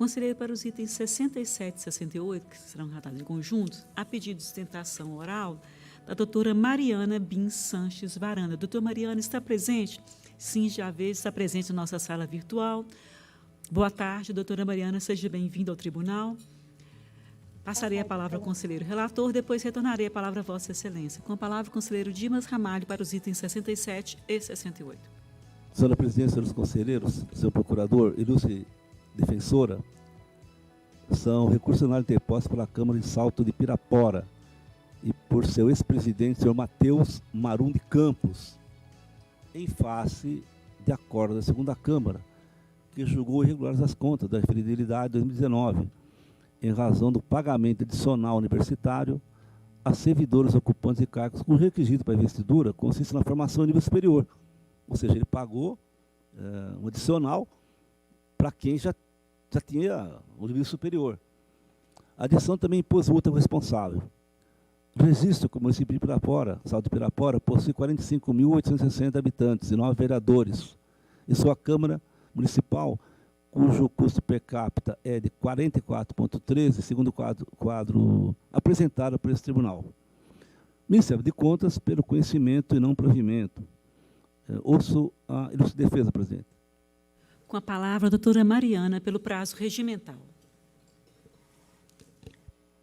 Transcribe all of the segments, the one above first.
Conselheiro, para os itens 67 e 68, que serão tratados em conjunto, há pedido de sustentação oral da doutora Mariana Bin Sanches Varanda. Doutora Mariana está presente? Sim, já vejo, está presente na nossa sala virtual. Boa tarde, doutora Mariana, seja bem-vinda ao tribunal. Passarei a palavra ao conselheiro relator, depois retornarei a palavra a Vossa Excelência. Com a palavra, o conselheiro Dimas Ramalho para os itens 67 e 68. Senhora presidente, senhores conselheiros, senhor procurador, ilustre defensora, são recursos anuais interpostos pela Câmara de Salto de Pirapora e por seu ex-presidente, senhor Matheus Marum de Campos, em face de acordo da segunda Câmara, que julgou irregulares as contas da referidade de 2019, em razão do pagamento adicional universitário a servidores ocupantes de cargos com requisito para investidura consiste na formação em nível superior. Ou seja, ele pagou um adicional para quem já tinha um nível superior. A adição também impôs multa ao responsável. O registro que o município de Pirapora, Salto de Pirapora, possui 45.860 habitantes e 9 vereadores. Em sua Câmara Municipal, cujo custo per capita é de 44,13, segundo o quadro apresentado por esse tribunal. Ministério de Contas, pelo conhecimento e não provimento. Ouço a ilustre defesa, presidente. Com a palavra, a doutora Mariana, pelo prazo regimental.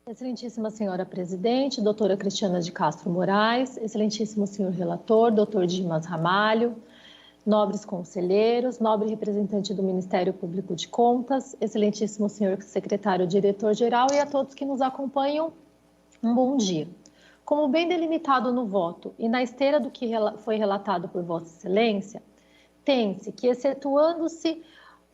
Excelentíssima senhora presidente, doutora Cristiana de Castro Moraes, excelentíssimo senhor relator, doutor Dimas Ramalho, nobres conselheiros, nobre representante do Ministério Público de Contas, excelentíssimo senhor secretário-diretor-geral e a todos que nos acompanham, um bom dia. Como bem delimitado no voto e na esteira do que foi relatado por Vossa Excelência, tem-se que, excetuando-se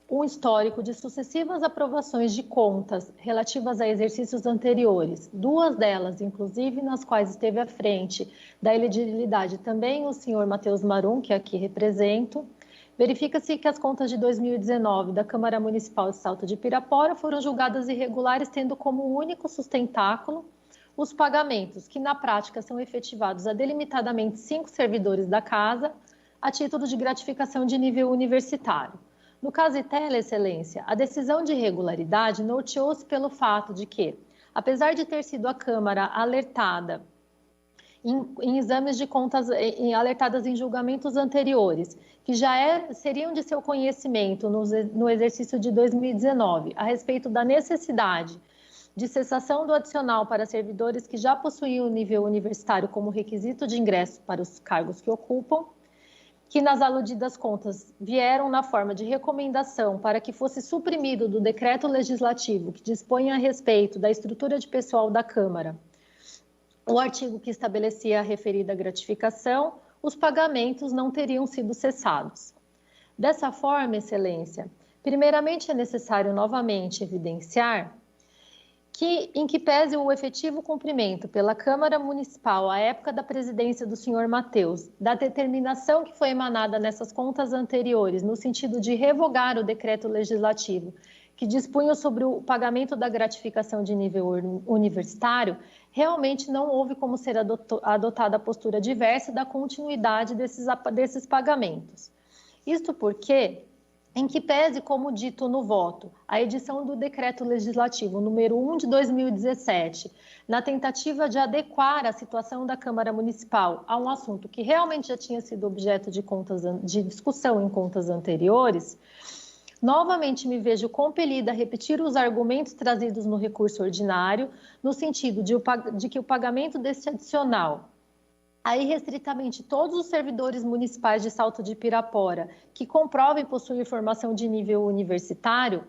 um histórico de sucessivas aprovações de contas relativas a exercícios anteriores, duas delas, inclusive, nas quais esteve à frente da elegibilidade também o senhor Matheus Marum, que aqui represento, verifica-se que as contas de 2019 da Câmara Municipal de Salto de Pirapora foram julgadas irregulares, tendo como único sustentáculo os pagamentos, que na prática são efetivados a delimitadamente 5 servidores da Casa, a título de gratificação de nível universitário. No caso Itela, Excelência, a decisão de irregularidade norteou-se pelo fato de que, apesar de ter sido a Câmara alertada em exames de contas, alertadas em julgamentos anteriores, que já seriam de seu conhecimento no exercício de 2019, a respeito da necessidade de cessação do adicional para servidores que já possuíam o nível universitário como requisito de ingresso para os cargos que ocupam, que nas aludidas contas vieram na forma de recomendação para que fosse suprimido do decreto legislativo que dispõe a respeito da estrutura de pessoal da Câmara o artigo que estabelecia a referida gratificação, os pagamentos não teriam sido cessados. Dessa forma, Excelência, primeiramente é necessário novamente evidenciar que, em que pese o efetivo cumprimento pela Câmara Municipal, à época da presidência do senhor Matheus, da determinação que foi emanada nessas contas anteriores, no sentido de revogar o decreto legislativo que dispunha sobre o pagamento da gratificação de nível universitário, realmente não houve como ser adotada a postura diversa da continuidade desses pagamentos. Isto porque, em que pese, como dito no voto, a edição do Decreto Legislativo número 1 de 2017, na tentativa de adequar a situação da Câmara Municipal a um assunto que realmente já tinha sido objeto de discussão em contas anteriores, novamente me vejo compelida a repetir os argumentos trazidos no recurso ordinário, no sentido de que o pagamento deste adicional a irrestritamente todos os servidores municipais de Salto de Pirapora que comprovem possuir formação de nível universitário,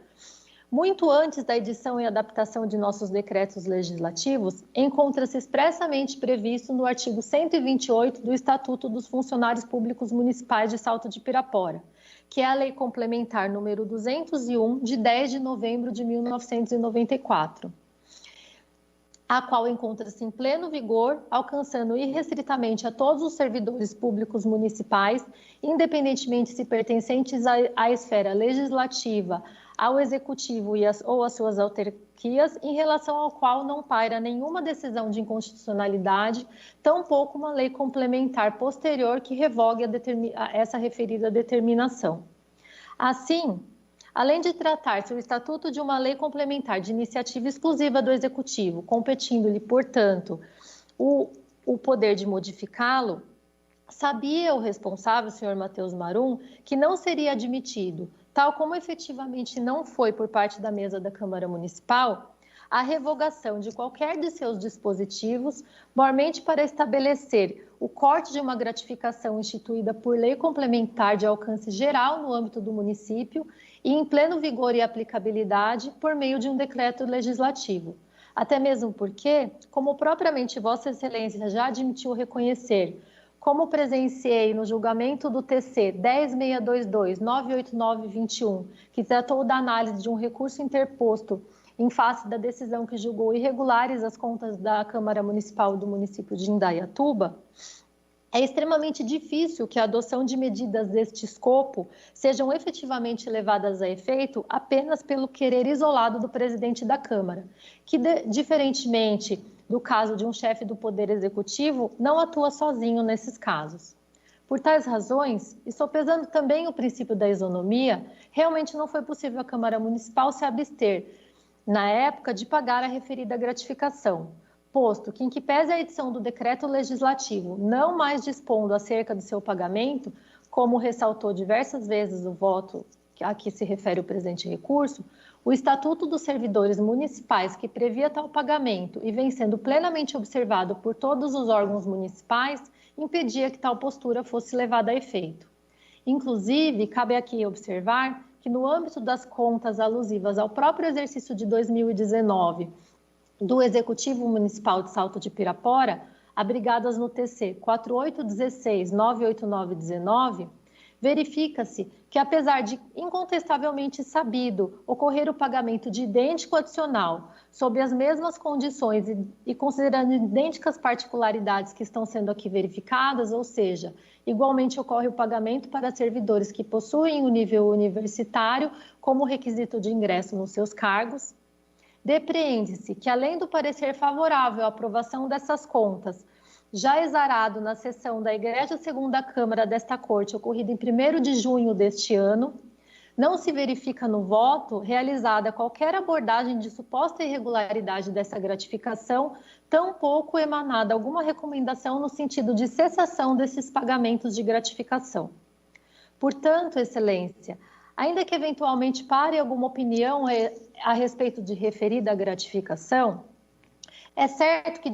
muito antes da edição e adaptação de nossos decretos legislativos, encontra-se expressamente previsto no artigo 128 do Estatuto dos Funcionários Públicos Municipais de Salto de Pirapora, que é a Lei Complementar número 201, de 10 de novembro de 1994. A qual encontra-se em pleno vigor, alcançando irrestritamente a todos os servidores públicos municipais, independentemente se pertencentes à esfera legislativa, ao executivo ou às suas autarquias, em relação ao qual não paira nenhuma decisão de inconstitucionalidade, tampouco uma lei complementar posterior que revogue essa referida determinação. Assim, além de tratar-se o estatuto de uma lei complementar de iniciativa exclusiva do Executivo, competindo-lhe, portanto, o poder de modificá-lo, sabia o responsável, o senhor Matheus Marum, que não seria admitido, tal como efetivamente não foi por parte da mesa da Câmara Municipal, a revogação de qualquer de seus dispositivos, mormente para estabelecer o corte de uma gratificação instituída por lei complementar de alcance geral no âmbito do município e em pleno vigor e aplicabilidade por meio de um decreto legislativo. Até mesmo porque, como propriamente Vossa Excelência já admitiu reconhecer, como presenciei no julgamento do TC 10.622.98921, que tratou da análise de um recurso interposto em face da decisão que julgou irregulares as contas da Câmara Municipal do município de Indaiatuba, é extremamente difícil que a adoção de medidas deste escopo sejam efetivamente levadas a efeito apenas pelo querer isolado do presidente da Câmara, que, diferentemente do caso de um chefe do Poder Executivo, não atua sozinho nesses casos. Por tais razões, e sopesando também o princípio da isonomia, realmente não foi possível a Câmara Municipal se abster, na época, de pagar a referida gratificação, posto que, em que pese a edição do decreto legislativo não mais dispondo acerca do seu pagamento, como ressaltou diversas vezes o voto a que se refere o presente recurso, o Estatuto dos Servidores Municipais, que previa tal pagamento e vem sendo plenamente observado por todos os órgãos municipais, impedia que tal postura fosse levada a efeito. Inclusive, cabe aqui observar que no âmbito das contas alusivas ao próprio exercício de 2019 do Executivo Municipal de Salto de Pirapora, abrigadas no TC 4816-98919, verifica-se que, apesar de incontestavelmente sabido ocorrer o pagamento de idêntico adicional sob as mesmas condições e considerando idênticas particularidades que estão sendo aqui verificadas, ou seja, igualmente ocorre o pagamento para servidores que possuem o nível universitário como requisito de ingresso nos seus cargos, depreende-se que, além do parecer favorável à aprovação dessas contas, já exarado na sessão da Igreja Segunda Câmara desta Corte, ocorrida em 1º de junho deste ano, não se verifica no voto realizada qualquer abordagem de suposta irregularidade dessa gratificação, tampouco emanada alguma recomendação no sentido de cessação desses pagamentos de gratificação. Portanto, Excelência, ainda que eventualmente pare alguma opinião a respeito de referida gratificação, é certo que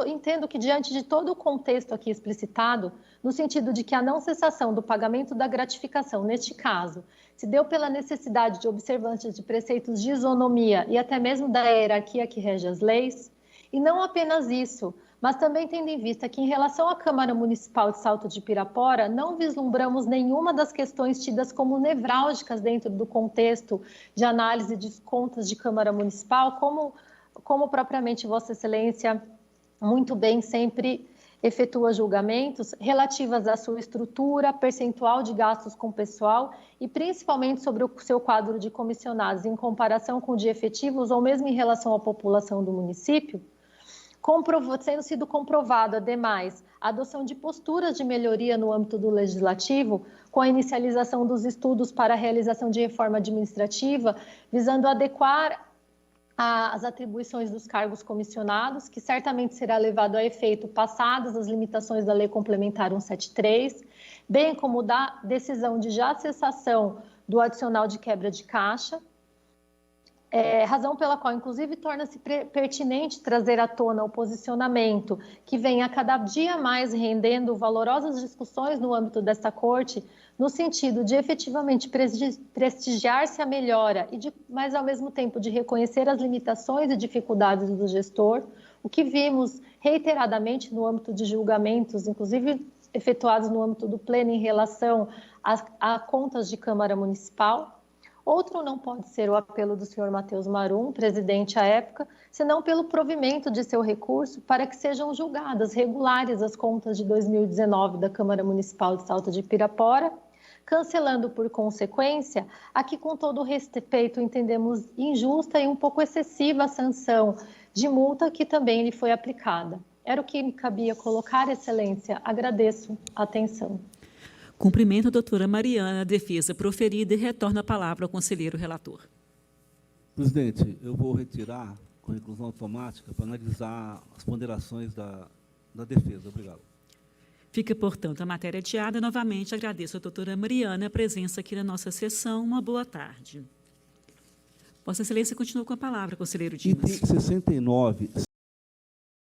entendo que diante de todo o contexto aqui explicitado, no sentido de que a não cessação do pagamento da gratificação, neste caso, se deu pela necessidade de observância de preceitos de isonomia e até mesmo da hierarquia que rege as leis, e não apenas isso, mas também tendo em vista que, em relação à Câmara Municipal de Salto de Pirapora, não vislumbramos nenhuma das questões tidas como nevrálgicas dentro do contexto de análise de contas de Câmara Municipal, como propriamente Vossa Excelência muito bem sempre efetua julgamentos relativas à sua estrutura, percentual de gastos com pessoal e principalmente sobre o seu quadro de comissionados em comparação com o de efetivos ou mesmo em relação à população do município, tendo sido comprovado, ademais, a adoção de posturas de melhoria no âmbito do legislativo, com a inicialização dos estudos para a realização de reforma administrativa, visando adequar as atribuições dos cargos comissionados, que certamente será levado a efeito passadas as limitações da Lei Complementar 173, bem como da decisão de já cessação do adicional de quebra de caixa, razão pela qual, inclusive, torna-se pertinente trazer à tona o posicionamento que vem a cada dia mais rendendo valorosas discussões no âmbito desta Corte, no sentido de efetivamente prestigiar-se a melhora, mas ao mesmo tempo de reconhecer as limitações e dificuldades do gestor, o que vimos reiteradamente no âmbito de julgamentos, inclusive efetuados no âmbito do Pleno em relação a contas de Câmara Municipal. Outro não pode ser o apelo do senhor Matheus Marum, presidente à época, senão pelo provimento de seu recurso para que sejam julgadas regulares as contas de 2019 da Câmara Municipal de Salto de Pirapora, cancelando por consequência a que, com todo respeito, entendemos injusta e um pouco excessiva a sanção de multa que também lhe foi aplicada. Era o que me cabia colocar, Excelência. Agradeço a atenção. Cumprimento a doutora Mariana, a defesa proferida, e retorno a palavra ao conselheiro relator. Presidente, eu vou retirar com reclusão automática para analisar as ponderações da defesa. Obrigado. Fica, portanto, a matéria adiada. Novamente, agradeço à doutora Mariana a presença aqui na nossa sessão. Uma boa tarde. Vossa Excelência continua com a palavra, conselheiro Dimas. Item 69,